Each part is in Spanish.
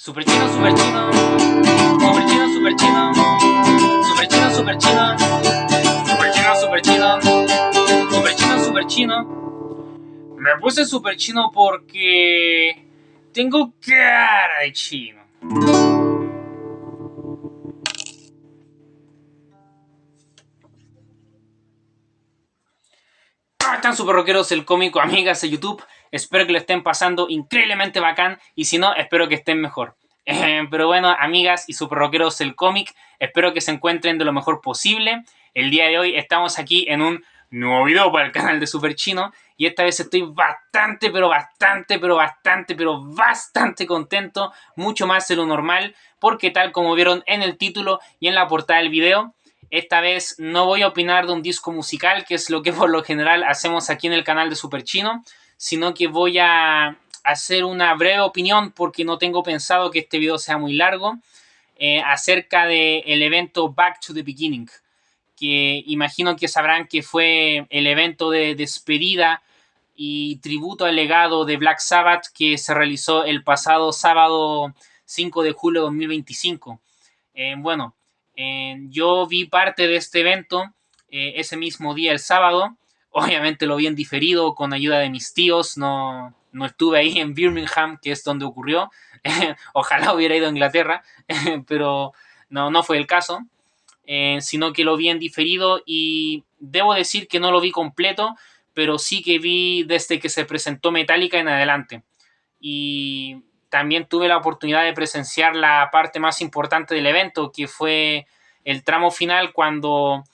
Super chino, super chino. Super chino, super chino. Super chino, super chino. Super chino, super chino. Super chino, super chino. Me puse super chino porque tengo cara de chino. ¿Cómo están, super rockeros del cómico, amigas de YouTube? Espero que lo estén pasando increíblemente bacán, y si no, espero que estén mejor. Pero bueno, amigas y super rockeros del cómic, espero que se encuentren de lo mejor posible. El día de hoy estamos aquí en un nuevo video para el canal de Super Chino, y esta vez estoy bastante contento, mucho más de lo normal, porque tal como vieron en el título y en la portada del video, esta vez no voy a opinar de un disco musical, que es lo que por lo general hacemos aquí en el canal de Super Chino, sino que voy a hacer una breve opinión, porque no tengo pensado que este video sea muy largo, acerca del evento Back to the Beginning, que imagino que sabrán que fue el evento de despedida y tributo al legado de Black Sabbath que se realizó el pasado sábado 5 de julio de 2025. Yo vi parte de este evento ese mismo día, el sábado. Obviamente lo vi en diferido con ayuda de mis tíos. No estuve ahí en Birmingham, que es donde ocurrió. Ojalá hubiera ido a Inglaterra, pero no fue el caso. Sino que lo vi en diferido, y debo decir que no lo vi completo, pero sí que vi desde que se presentó Metallica en adelante. Y también tuve la oportunidad de presenciar la parte más importante del evento, que fue el tramo final, cuando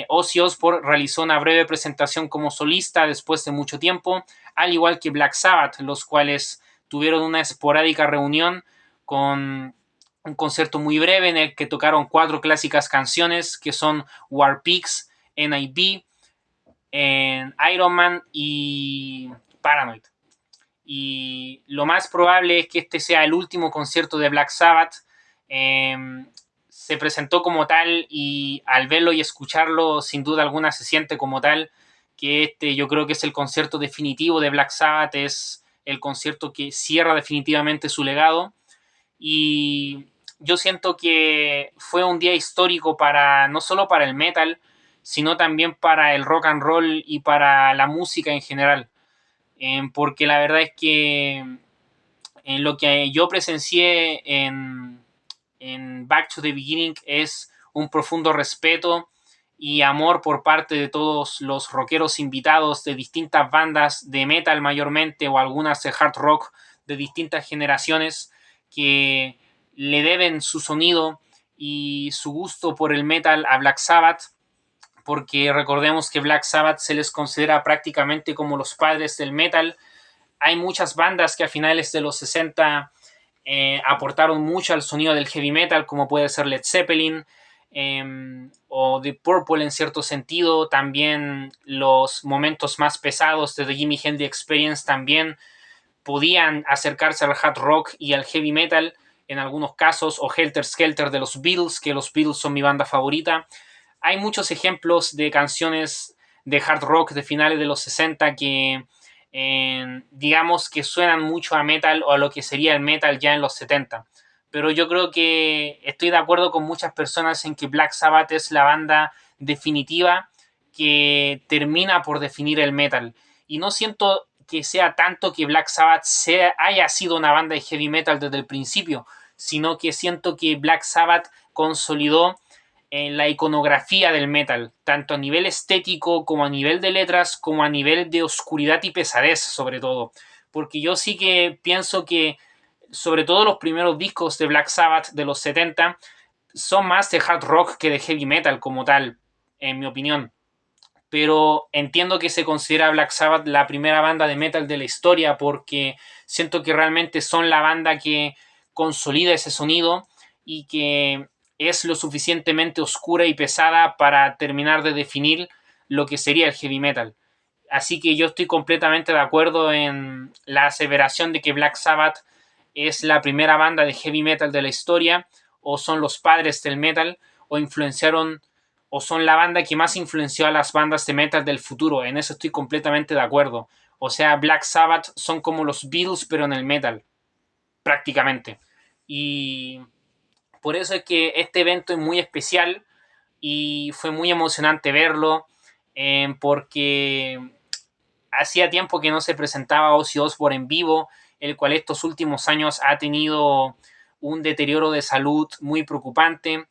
Ozzy Osbourne realizó una breve presentación como solista después de mucho tiempo, al igual que Black Sabbath, los cuales tuvieron una esporádica reunión con un concierto muy breve en el que tocaron 4 clásicas canciones, que son War Pigs, N.I.B., Iron Man y Paranoid. Y lo más probable es que este sea el último concierto de Black Sabbath. Se presentó como tal, y al verlo y escucharlo, sin duda alguna se siente como tal, que yo creo que es el concierto definitivo de Black Sabbath, es el concierto que cierra definitivamente su legado. Y yo siento que fue un día histórico no solo para el metal, sino también para el rock and roll y para la música en general. Porque la verdad es que en lo que yo presencié en Back to the Beginning es un profundo respeto y amor por parte de todos los rockeros invitados de distintas bandas de metal mayormente, o algunas de hard rock de distintas generaciones, que le deben su sonido y su gusto por el metal a Black Sabbath, porque recordemos que Black Sabbath se les considera prácticamente como los padres del metal. Hay muchas bandas que a finales de los 60 aportaron mucho al sonido del heavy metal, como puede ser Led Zeppelin, o The Purple en cierto sentido. También los momentos más pesados de The Jimi Hendrix Experience también podían acercarse al hard rock y al heavy metal en algunos casos, o Helter Skelter de los Beatles, que los Beatles son mi banda favorita. Hay muchos ejemplos de canciones de hard rock de finales de los 60 que digamos que suenan mucho a metal, o a lo que sería el metal ya en los 70. Pero yo creo que estoy de acuerdo con muchas personas en que Black Sabbath es la banda definitiva que termina por definir el metal. Y no siento que sea tanto que Black Sabbath haya sido una banda de heavy metal desde el principio, sino que siento que Black Sabbath consolidó en la iconografía del metal, tanto a nivel estético, como a nivel de letras, como a nivel de oscuridad y pesadez, sobre todo. Porque yo sí que pienso que, sobre todo los primeros discos de Black Sabbath de los 70, son más de hard rock que de heavy metal como tal, en mi opinión. Pero entiendo que se considera Black Sabbath la primera banda de metal de la historia, porque siento que realmente son la banda que consolida ese sonido y que es lo suficientemente oscura y pesada para terminar de definir lo que sería el heavy metal. Así que yo estoy completamente de acuerdo en la aseveración de que Black Sabbath es la primera banda de heavy metal de la historia, o son los padres del metal, o influenciaron, o son la banda que más influenció a las bandas de metal del futuro. En eso estoy completamente de acuerdo. O sea, Black Sabbath son como los Beatles, pero en el metal, prácticamente. Y por eso es que este evento es muy especial y fue muy emocionante verlo, porque hacía tiempo que no se presentaba Ozzy Osbourne en vivo, el cual estos últimos años ha tenido un deterioro de salud muy preocupante.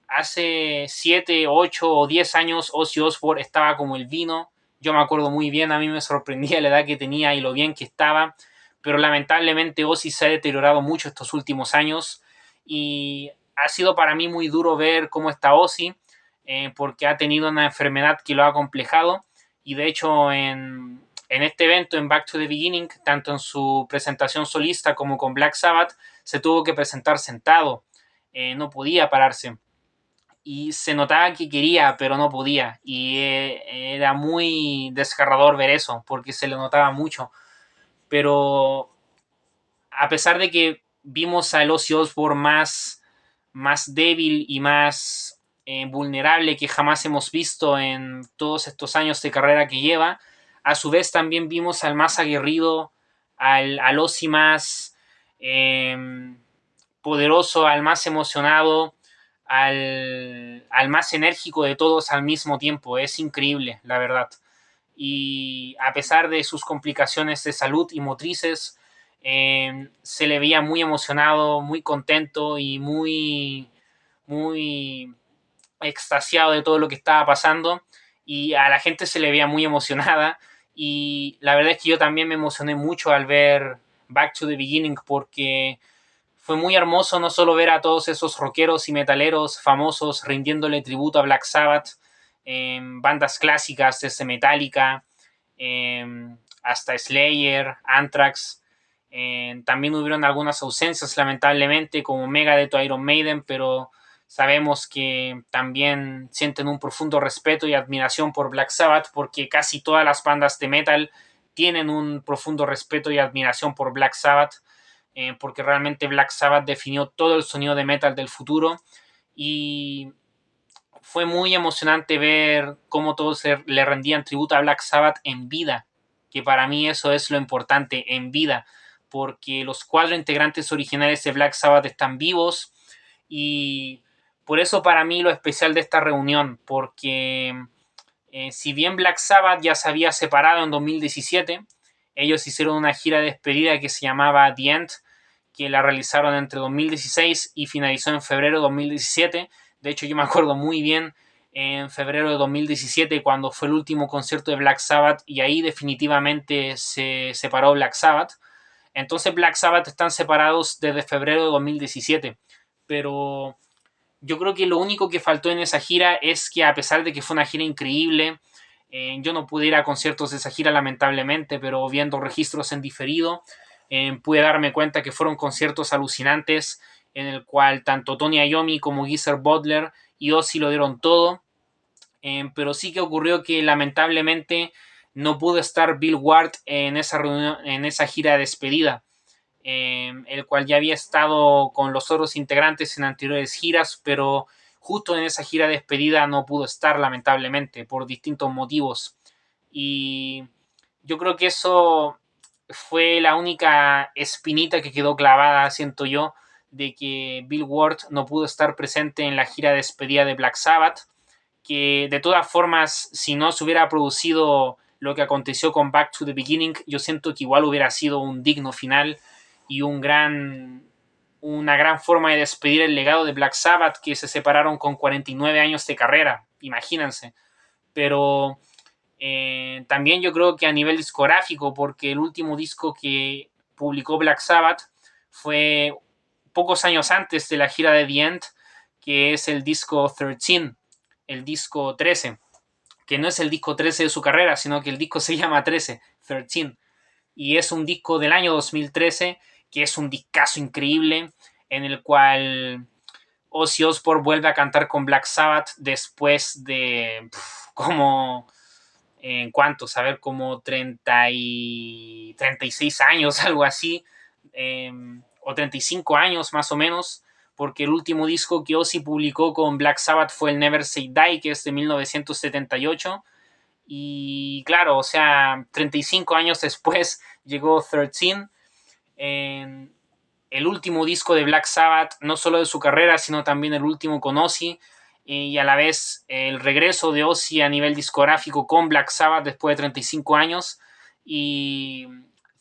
Hace 7, 8 o 10 años Ozzy Osbourne estaba como el vino. Yo me acuerdo muy bien, a mí me sorprendía la edad que tenía y lo bien que estaba, pero lamentablemente Ozzy se ha deteriorado mucho estos últimos años y ha sido para mí muy duro ver cómo está Ozzy, porque ha tenido una enfermedad que lo ha complejado y de hecho en este evento, en Back to the Beginning, tanto en su presentación solista como con Black Sabbath, se tuvo que presentar sentado, no podía pararse. Y se notaba que quería, pero no podía. Y era muy desgarrador ver eso, porque se le notaba mucho. Pero a pesar de que vimos a Ozzy Osbourne más débil y más vulnerable que jamás hemos visto en todos estos años de carrera que lleva, a su vez también vimos al más aguerrido, al Ozzy más poderoso, al más emocionado, al más enérgico de todos al mismo tiempo. Es increíble, la verdad. Y a pesar de sus complicaciones de salud y motrices, se le veía muy emocionado, muy contento y muy extasiado de todo lo que estaba pasando. Y a la gente se le veía muy emocionada. Y la verdad es que yo también me emocioné mucho al ver Back to the Beginning porque fue muy hermoso no solo ver a todos esos rockeros y metaleros famosos rindiéndole tributo a Black Sabbath, bandas clásicas desde Metallica hasta Slayer, Anthrax. También hubieron algunas ausencias, lamentablemente, como Megadeth o Iron Maiden, pero sabemos que también sienten un profundo respeto y admiración por Black Sabbath, porque casi todas las bandas de metal tienen un profundo respeto y admiración por Black Sabbath, porque realmente Black Sabbath definió todo el sonido de metal del futuro y fue muy emocionante ver cómo todos le rendían tributo a Black Sabbath en vida, que para mí eso es lo importante, en vida, porque los 4 integrantes originales de Black Sabbath están vivos y por eso para mí lo especial de esta reunión, porque si bien Black Sabbath ya se había separado en 2017, ellos hicieron una gira de despedida que se llamaba The End, que la realizaron entre 2016 y finalizó en febrero de 2017. De hecho, yo me acuerdo muy bien en febrero de 2017 cuando fue el último concierto de Black Sabbath y ahí definitivamente se separó Black Sabbath. Entonces Black Sabbath están separados desde febrero de 2017, pero yo creo que lo único que faltó en esa gira es que a pesar de que fue una gira increíble, yo no pude ir a conciertos de esa gira lamentablemente, pero viendo registros en diferido, pude darme cuenta que fueron conciertos alucinantes en el cual tanto Tony Iommi como Geezer Butler y Ozzy lo dieron todo, pero sí que ocurrió que lamentablemente no pudo estar Bill Ward en esa reunión, en esa gira de despedida, el cual ya había estado con los otros integrantes en anteriores giras, pero justo en esa gira de despedida no pudo estar lamentablemente por distintos motivos. Y yo creo que eso fue la única espinita que quedó clavada, siento yo, de que Bill Ward no pudo estar presente en la gira de despedida de Black Sabbath, que de todas formas, si no se hubiera producido lo que aconteció con Back to the Beginning, yo siento que igual hubiera sido un digno final y una gran forma de despedir el legado de Black Sabbath, que se separaron con 49 años de carrera, imagínense. Pero también yo creo que a nivel discográfico, porque el último disco que publicó Black Sabbath fue pocos años antes de la gira de The End, que es el disco 13, el disco 13, que no es el disco 13 de su carrera, sino que el disco se llama 13, 13, y es un disco del año 2013, que es un discazo increíble, en el cual Ozzy Osbourne vuelve a cantar con Black Sabbath después de como en cuanto, saber como 36 años, algo así, o 35 años más o menos, porque el último disco que Ozzy publicó con Black Sabbath fue el Never Say Die, que es de 1978. Y claro, o sea, 35 años después llegó 13. el último disco de Black Sabbath, no solo de su carrera, sino también el último con Ozzy, y a la vez el regreso de Ozzy a nivel discográfico con Black Sabbath después de 35 años. Y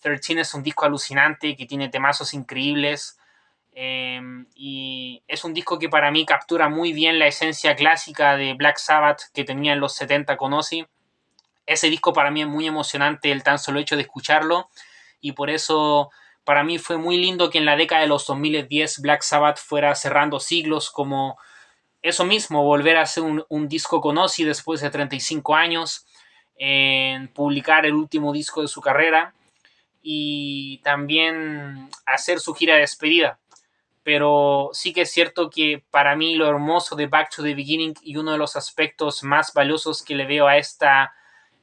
13 es un disco alucinante que tiene temazos increíbles. Y es un disco que para mí captura muy bien la esencia clásica de Black Sabbath que tenía en los 70 con Ozzy. Ese disco para mí es muy emocionante el tan solo hecho de escucharlo, y por eso para mí fue muy lindo que en la década de los 2010 Black Sabbath fuera cerrando siglos, como eso mismo, volver a hacer un disco con Ozzy después de 35 años, en publicar el último disco de su carrera y también hacer su gira de despedida. Pero sí que es cierto que para mí lo hermoso de Back to the Beginning y uno de los aspectos más valiosos que le veo a esta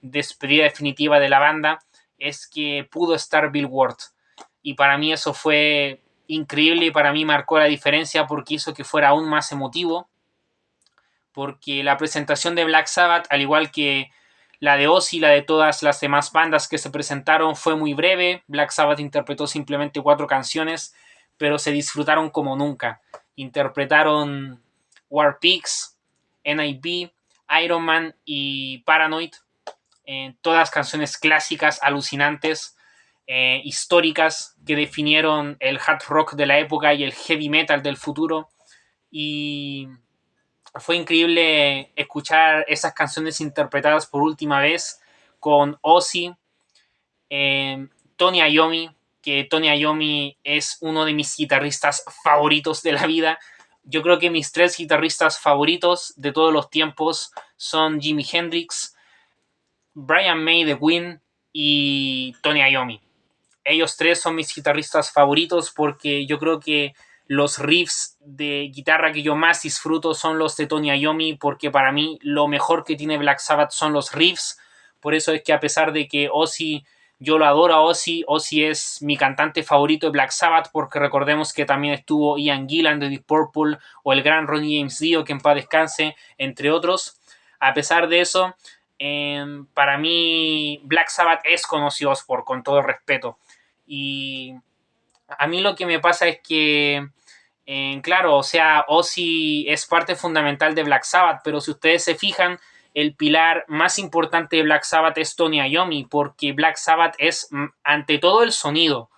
despedida definitiva de la banda es que pudo estar Bill Ward. Y para mí eso fue increíble y para mí marcó la diferencia porque hizo que fuera aún más emotivo. Porque la presentación de Black Sabbath, al igual que la de Ozzy y la de todas las demás bandas que se presentaron, fue muy breve. Black Sabbath interpretó simplemente 4 canciones, pero se disfrutaron como nunca. Interpretaron War Pigs, NIB, Iron Man y Paranoid. Todas canciones clásicas, alucinantes, históricas, que definieron el hard rock de la época y el heavy metal del futuro. Y fue increíble escuchar esas canciones interpretadas por última vez con Ozzy, Tony Iommi, que Tony Iommi es uno de mis guitarristas favoritos de la vida. Yo creo que mis 3 guitarristas favoritos de todos los tiempos son Jimi Hendrix, Brian May de Queen y Tony Iommi. Ellos 3 son mis guitarristas favoritos porque yo creo que los riffs de guitarra que yo más disfruto son los de Tony Iommi, porque para mí lo mejor que tiene Black Sabbath son los riffs. Por eso es que a pesar de que Ozzy, yo lo adoro a Ozzy, Ozzy es mi cantante favorito de Black Sabbath, porque recordemos que también estuvo Ian Gillan de Deep Purple o el gran Ronnie James Dio, que en paz descanse, entre otros. A pesar de eso, para mí Black Sabbath es conocido por, con todo respeto. Y a mí lo que me pasa es que, claro, o sea, Ozzy es parte fundamental de Black Sabbath, pero si ustedes se fijan, el pilar más importante de Black Sabbath es Tony Iommi, porque Black Sabbath es ante todo el sonido,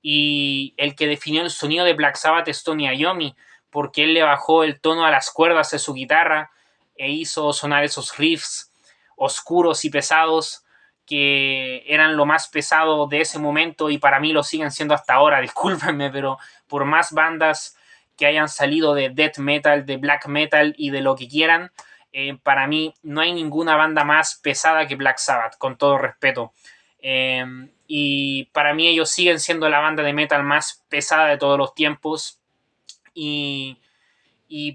y el que definió el sonido de Black Sabbath es Tony Iommi, porque él le bajó el tono a las cuerdas de su guitarra e hizo sonar esos riffs oscuros y pesados que eran lo más pesado de ese momento y para mí lo siguen siendo hasta ahora, discúlpenme, pero por más bandas que hayan salido de death metal, de black metal y de lo que quieran, para mí no hay ninguna banda más pesada que Black Sabbath, con todo respeto. Y para mí ellos siguen siendo la banda de metal más pesada de todos los tiempos y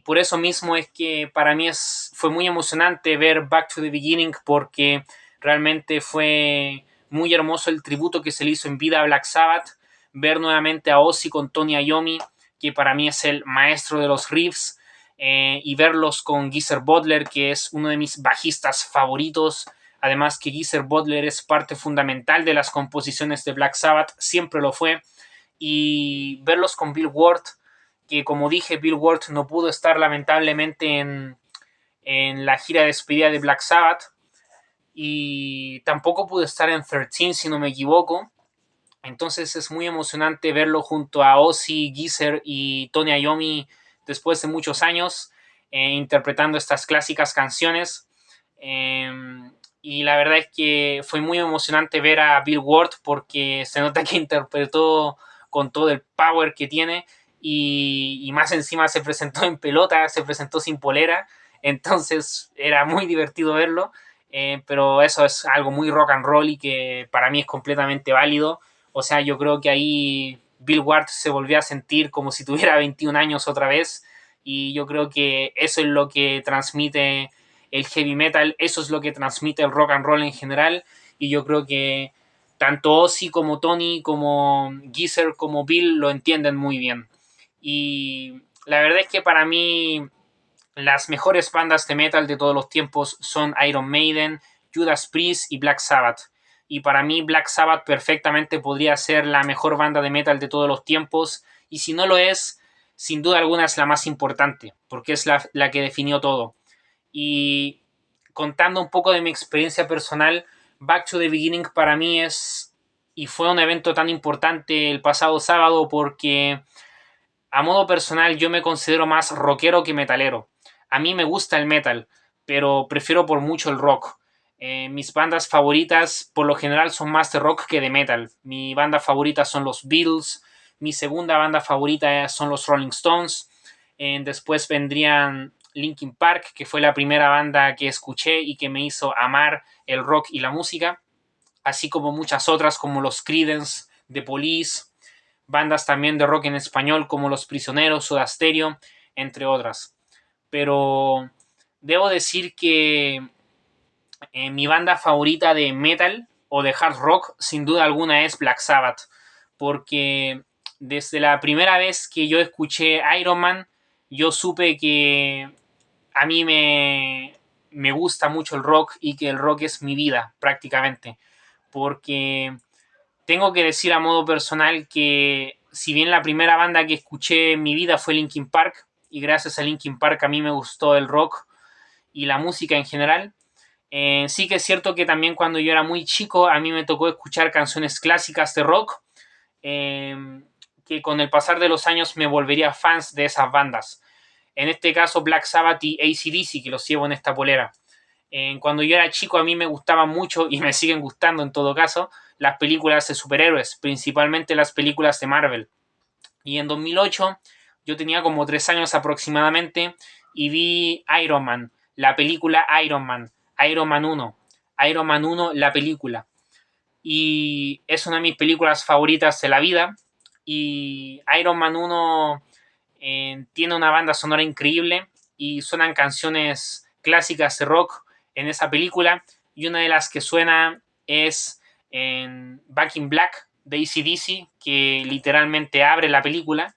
por eso mismo es que para mí fue muy emocionante ver Back to the Beginning, porque realmente fue muy hermoso el tributo que se le hizo en vida a Black Sabbath, ver nuevamente a Ozzy con Tony Iommi, que para mí es el maestro de los riffs, y verlos con Geezer Butler, que es uno de mis bajistas favoritos. Además que Geezer Butler es parte fundamental de las composiciones de Black Sabbath, siempre lo fue. Y verlos con Bill Ward, que como dije, Bill Ward no pudo estar lamentablemente en la gira de despedida de Black Sabbath y tampoco pudo estar en 13 si no me equivoco. Entonces es muy emocionante verlo junto a Ozzy, Geezer y Tony Iommi después de muchos años, interpretando estas clásicas canciones. Y la verdad es que fue muy emocionante ver a Bill Ward porque se nota que interpretó con todo el power que tiene y más encima se presentó en pelota, se presentó sin polera, entonces era muy divertido verlo, pero eso es algo muy rock and roll y que para mí es completamente válido. O sea, yo creo que ahí Bill Ward se volvió a sentir como si tuviera 21 años otra vez y yo creo que eso es lo que transmite el heavy metal, eso es lo que transmite el rock and roll en general y yo creo que tanto Ozzy como Tony, como Geezer, como Bill lo entienden muy bien. Y la verdad es que para mí las mejores bandas de metal de todos los tiempos son Iron Maiden, Judas Priest y Black Sabbath. y para mí Black Sabbath perfectamente podría ser la mejor banda de metal de todos los tiempos, y si no lo es, sin duda alguna es la más importante, porque es la que definió todo. Y contando un poco de mi experiencia personal, Back to the Beginning para mí es y fue un evento tan importante el pasado sábado porque a modo personal yo me considero más rockero que metalero. A mí me gusta el metal, pero prefiero por mucho el rock. Mis bandas favoritas por lo general son más de rock que de metal. Mi banda favorita son los Beatles, mi segunda banda favorita son los Rolling Stones, después vendrían Linkin Park, que fue la primera banda que escuché y que me hizo amar el rock y la música, así como muchas otras como los Creedence, The Police, bandas también de rock en español como Los Prisioneros, Soda Stereo, entre otras. Pero debo decir que mi banda favorita de metal o de hard rock sin duda alguna es Black Sabbath, porque desde la primera vez que yo escuché Iron Man, yo supe que a mí me gusta mucho el rock y que el rock es mi vida prácticamente, porque tengo que decir a modo personal que si bien la primera banda que escuché en mi vida fue Linkin Park, y gracias a Linkin Park a mí me gustó el rock y la música en general, sí que es cierto que también cuando yo era muy chico a mí me tocó escuchar canciones clásicas de rock, eh, que con el pasar de los años me volvería fans de esas bandas. En este caso Black Sabbath y AC/DC, que los llevo en esta polera. Cuando yo era chico a mí me gustaban mucho y me siguen gustando en todo caso las películas de superhéroes, principalmente las películas de Marvel. Y en 2008 yo tenía como 3 años aproximadamente y vi Iron Man, la película Iron Man, Iron Man 1, Iron Man 1, la película. Y es una de mis películas favoritas de la vida. Y Iron Man 1 tiene una banda sonora increíble y suenan canciones clásicas de rock en esa película. Y una de las que suena es en Back in Black de AC/DC, que literalmente abre la película.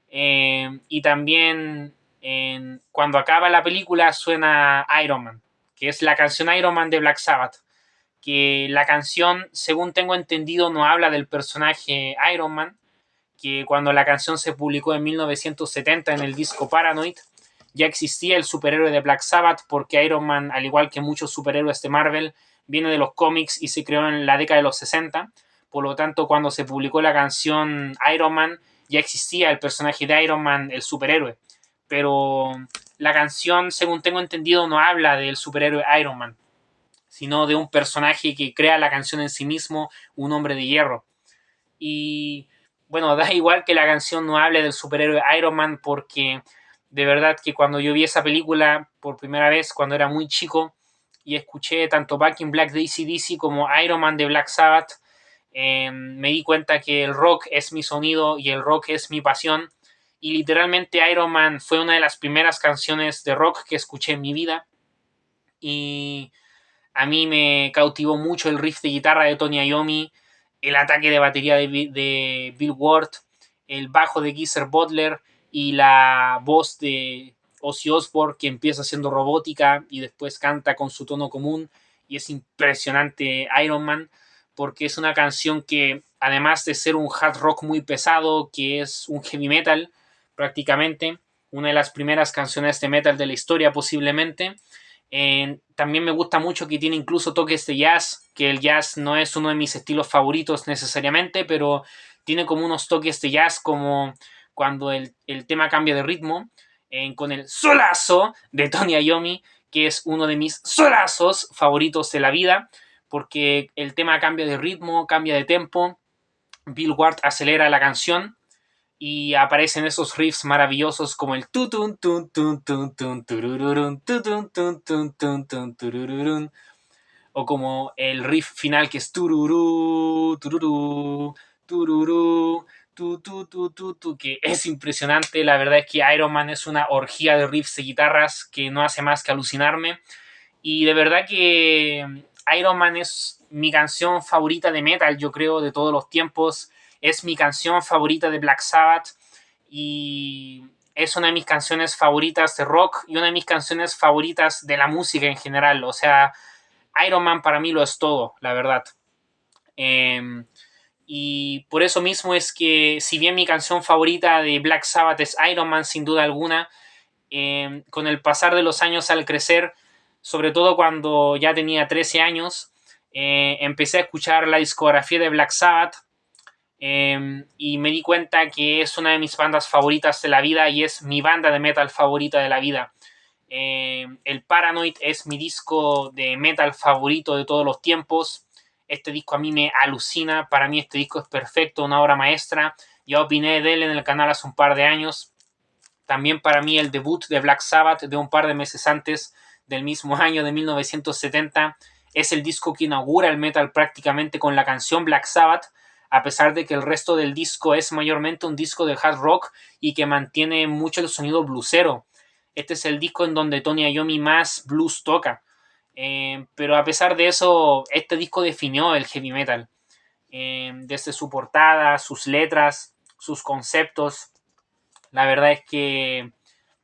Y también cuando acaba la película suena Iron Man, que es la canción Iron Man de Black Sabbath. Que la canción, según tengo entendido, no habla del personaje Iron Man, que cuando la canción se publicó en 1970 en el disco Paranoid, ya existía el superhéroe de Black Sabbath, porque Iron Man, al igual que muchos superhéroes de Marvel, viene de los cómics y se creó en la década de los 60. Por lo tanto, cuando se publicó la canción Iron Man, ya existía el personaje de Iron Man, el superhéroe. Pero la canción, según tengo entendido, no habla del superhéroe Iron Man, sino de un personaje que crea la canción en sí mismo, un hombre de hierro. Y bueno, da igual que la canción no hable del superhéroe Iron Man, porque de verdad que cuando yo vi esa película por primera vez, cuando era muy chico, y escuché tanto Back in Black de AC/DC como Iron Man de Black Sabbath, me di cuenta que el rock es mi sonido y el rock es mi pasión. Y literalmente Iron Man fue una de las primeras canciones de rock que escuché en mi vida. Y a mí me cautivó mucho el riff de guitarra de Tony Iommi, el ataque de batería de Bill Ward, el bajo de Geezer Butler y la voz de Ozzy Osbourne, que empieza haciendo robótica y después canta con su tono común. Y es impresionante Iron Man, porque es una canción que, además de ser un hard rock muy pesado, que es un heavy metal prácticamente, una de las primeras canciones de metal de la historia posiblemente, también me gusta mucho que tiene incluso toques de jazz, que el jazz no es uno de mis estilos favoritos necesariamente, pero tiene como unos toques de jazz como cuando el tema cambia de ritmo, con el solazo de Tony Iommi, que es uno de mis solazos favoritos de la vida, porque el tema cambia de ritmo, cambia de tempo, Bill Ward acelera la canción y aparecen esos riffs maravillosos como el tutun tun tun tun tun turururun tutun tun tun tun tun turururun, o como el riff final que es tururú tururú tururú tu, tu, tu, tu, tu, que es impresionante. La verdad es que Iron Man es una orgía de riffs de guitarras que no hace más que alucinarme. Y de verdad que Iron Man es mi canción favorita de metal, yo creo, de todos los tiempos. Es mi canción favorita de Black Sabbath y es una de mis canciones favoritas de rock y una de mis canciones favoritas de la música en general. O sea, Iron Man para mí lo es todo, la verdad. Y por eso mismo es que, si bien mi canción favorita de Black Sabbath es Iron Man, sin duda alguna, con el pasar de los años al crecer, sobre todo cuando ya tenía 13 años, empecé a escuchar la discografía de Black Sabbath, y me di cuenta que es una de mis bandas favoritas de la vida y es mi banda de metal favorita de la vida. El Paranoid es mi disco de metal favorito de todos los tiempos. Este disco a mí me alucina. Para mí este disco es perfecto, una obra maestra. Ya opiné de él en el canal hace un par de años. También para mí el debut de Black Sabbath de un par de meses antes, del mismo año de 1970, es el disco que inaugura el metal prácticamente con la canción Black Sabbath, a pesar de que el resto del disco es mayormente un disco de hard rock y que mantiene mucho el sonido bluesero. Este es el disco en donde Tony Iommi más blues toca. Pero a pesar de eso, este disco definió el heavy metal. Desde su portada, sus letras, sus conceptos. La verdad es que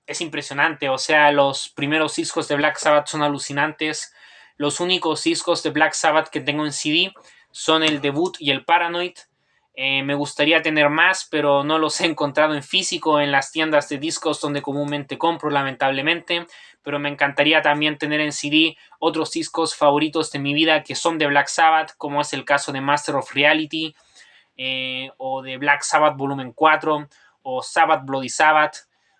es impresionante. O sea, los primeros discos de Black Sabbath son alucinantes. Los únicos discos de Black Sabbath que tengo en CD son el debut y el Paranoid. Me gustaría tener más, pero no los he encontrado en físico en las tiendas de discos donde comúnmente compro, lamentablemente. Pero me encantaría también tener en CD otros discos favoritos de mi vida que son de Black Sabbath, como es el caso de Master of Reality, o de Black Sabbath Volumen 4, o Sabbath Bloody Sabbath,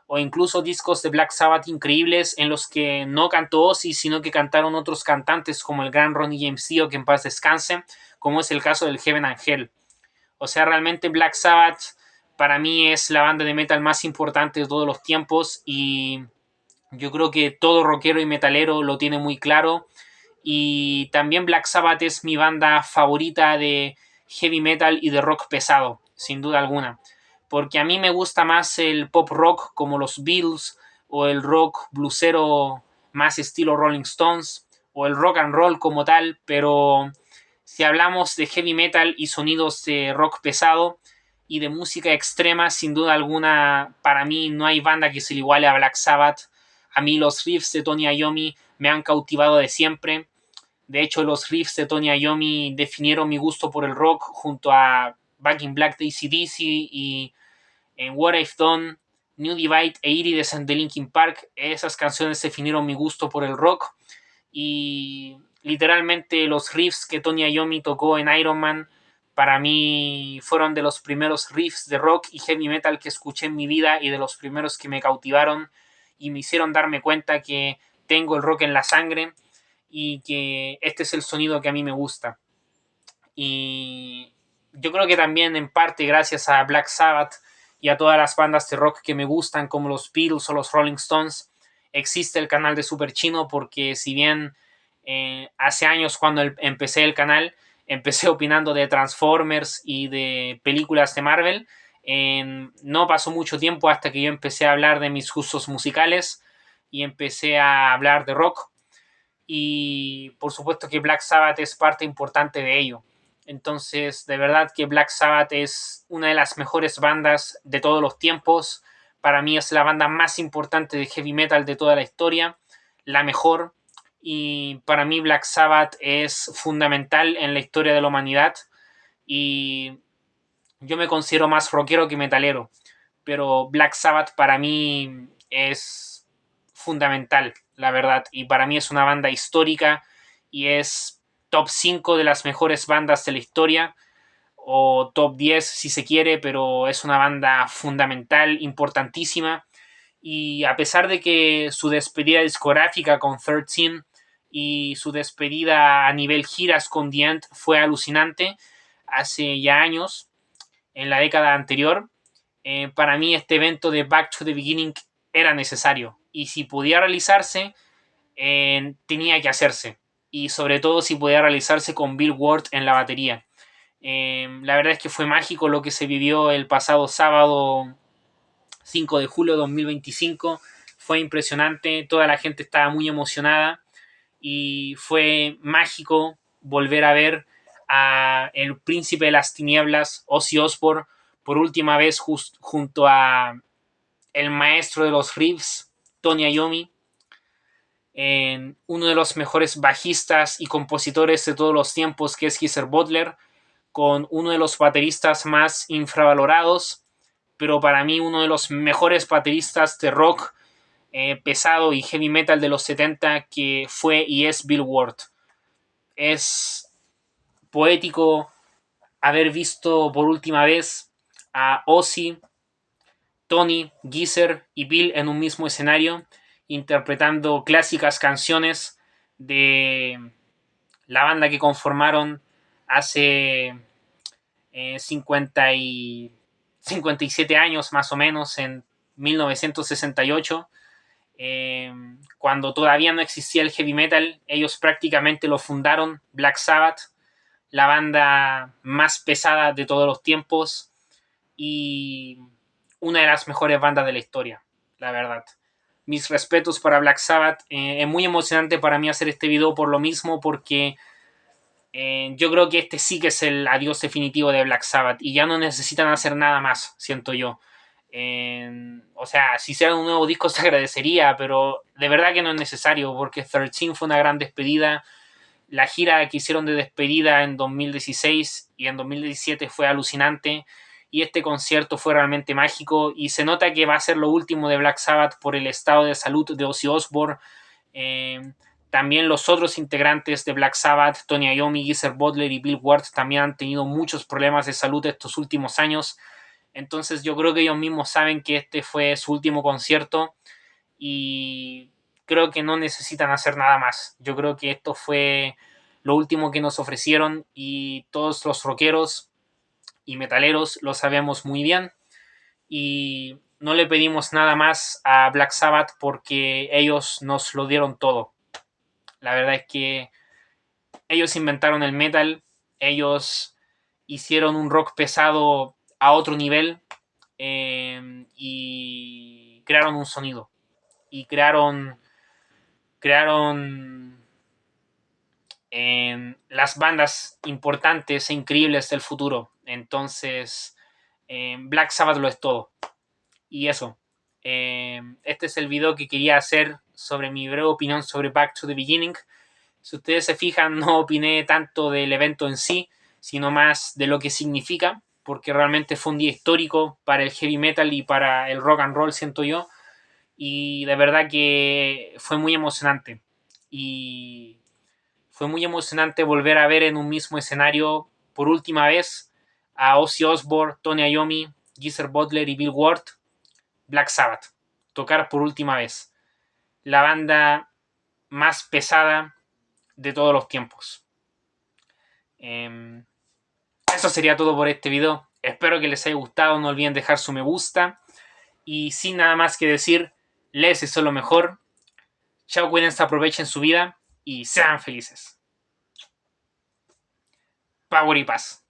o incluso discos de Black Sabbath increíbles en los que no cantó Ozzy, sino que cantaron otros cantantes como el gran Ronnie James Dio, que en paz descanse, como es el caso del Heaven and Hell. O sea, realmente Black Sabbath para mí es la banda de metal más importante de todos los tiempos, y yo creo que todo rockero y metalero lo tiene muy claro. Y también Black Sabbath es mi banda favorita de heavy metal y de rock pesado, sin duda alguna. Porque a mí me gusta más el pop rock como los Beatles, o el rock bluesero más estilo Rolling Stones, o el rock and roll como tal, pero si hablamos de heavy metal y sonidos de rock pesado y de música extrema, sin duda alguna, para mí no hay banda que se le iguale a Black Sabbath. A mí los riffs de Tony Iommi me han cautivado de siempre. De hecho, los riffs de Tony Iommi definieron mi gusto por el rock, junto a Back in Black de AC/DC y en What I've Done, New Divide e Iridescent de Linkin Park. Esas canciones definieron mi gusto por el rock, y literalmente los riffs que Tony Iommi tocó en Iron Man para mí fueron de los primeros riffs de rock y heavy metal que escuché en mi vida, y de los primeros que me cautivaron y me hicieron darme cuenta que tengo el rock en la sangre y que este es el sonido que a mí me gusta. Y yo creo que también en parte gracias a Black Sabbath y a todas las bandas de rock que me gustan, como los Beatles o los Rolling Stones, existe el canal de Super Chino, porque si bien hace años cuando empecé el canal, empecé opinando de Transformers y de películas de Marvel, no pasó mucho tiempo hasta que yo empecé a hablar de mis gustos musicales y empecé a hablar de rock, y por supuesto que Black Sabbath es parte importante de ello. Entonces, de verdad que Black Sabbath es una de las mejores bandas de todos los tiempos. Para mí es la banda más importante de heavy metal de toda la historia, la mejor. Y para mí Black Sabbath es fundamental en la historia de la humanidad. Y yo me considero más rockero que metalero, pero Black Sabbath para mí es fundamental, la verdad. Y para mí es una banda histórica y es top 5 de las mejores bandas de la historia, o top 10 si se quiere, pero es una banda fundamental, importantísima. Y a pesar de que su despedida discográfica con 13 y su despedida a nivel giras con The End fue alucinante hace ya años, en la década anterior, para mí este evento de Back to the Beginning era necesario. Y si podía realizarse, tenía que hacerse. Y sobre todo si podía realizarse con Bill Ward en la batería. La verdad es que fue mágico lo que se vivió el pasado sábado 5 de julio de 2025. Fue impresionante, toda la gente estaba muy emocionada y fue mágico volver a ver a el príncipe de las tinieblas, Ozzy Osbourne, por última vez junto a el maestro de los riffs, Tony Iommi, uno de los mejores bajistas y compositores de todos los tiempos, que es Geezer Butler, con uno de los bateristas más infravalorados, pero para mí uno de los mejores bateristas de rock pesado y heavy metal de los 70 que fue y es Bill Ward. Es poético haber visto por última vez a Ozzy, Tony, Geezer y Bill en un mismo escenario interpretando clásicas canciones de la banda que conformaron hace 57 años más o menos, en 1968, cuando todavía no existía el heavy metal. Ellos prácticamente lo fundaron, Black Sabbath, la banda más pesada de todos los tiempos y una de las mejores bandas de la historia, la verdad. Mis respetos para Black Sabbath. Es muy emocionante para mí hacer este video por lo mismo, porque yo creo que este sí que es el adiós definitivo de Black Sabbath y ya no necesitan hacer nada más, siento yo. O sea, si hicieran un nuevo disco se agradecería, pero de verdad que no es necesario, porque 13 fue una gran despedida. La gira que hicieron de despedida en 2016 y en 2017 fue alucinante, y este concierto fue realmente mágico, y se nota que va a ser lo último de Black Sabbath por el estado de salud de Ozzy Osbourne. También los otros integrantes de Black Sabbath, Tony Iommi, Geezer Butler y Bill Ward, también han tenido muchos problemas de salud estos últimos años. Entonces yo creo que ellos mismos saben que este fue su último concierto y creo que no necesitan hacer nada más. Yo creo que esto fue lo último que nos ofrecieron, y todos los rockeros y metaleros lo sabemos muy bien, y no le pedimos nada más a Black Sabbath porque ellos nos lo dieron todo. La verdad es que ellos inventaron el metal, ellos hicieron un rock pesado a otro nivel, y crearon un sonido y crearon las bandas importantes e increíbles del futuro. Entonces, Black Sabbath lo es todo. Y eso, este es el video que quería hacer sobre mi breve opinión sobre Back to the Beginning. Si ustedes se fijan, no opiné tanto del evento en sí, sino más de lo que significa, porque realmente fue un día histórico para el heavy metal y para el rock and roll, siento yo. Y de verdad que fue muy emocionante. Y fue muy emocionante volver a ver en un mismo escenario por última vez a Ozzy Osbourne, Tony Iommi, Geezer Butler y Bill Ward, Black Sabbath, tocar por última vez. La banda más pesada de todos los tiempos. Eso sería todo por este video. Espero que les haya gustado. No olviden dejar su me gusta. Y sin nada más que decir, les deseo lo mejor. Chao, cuídense, aprovechen su vida y sean felices. Power y paz.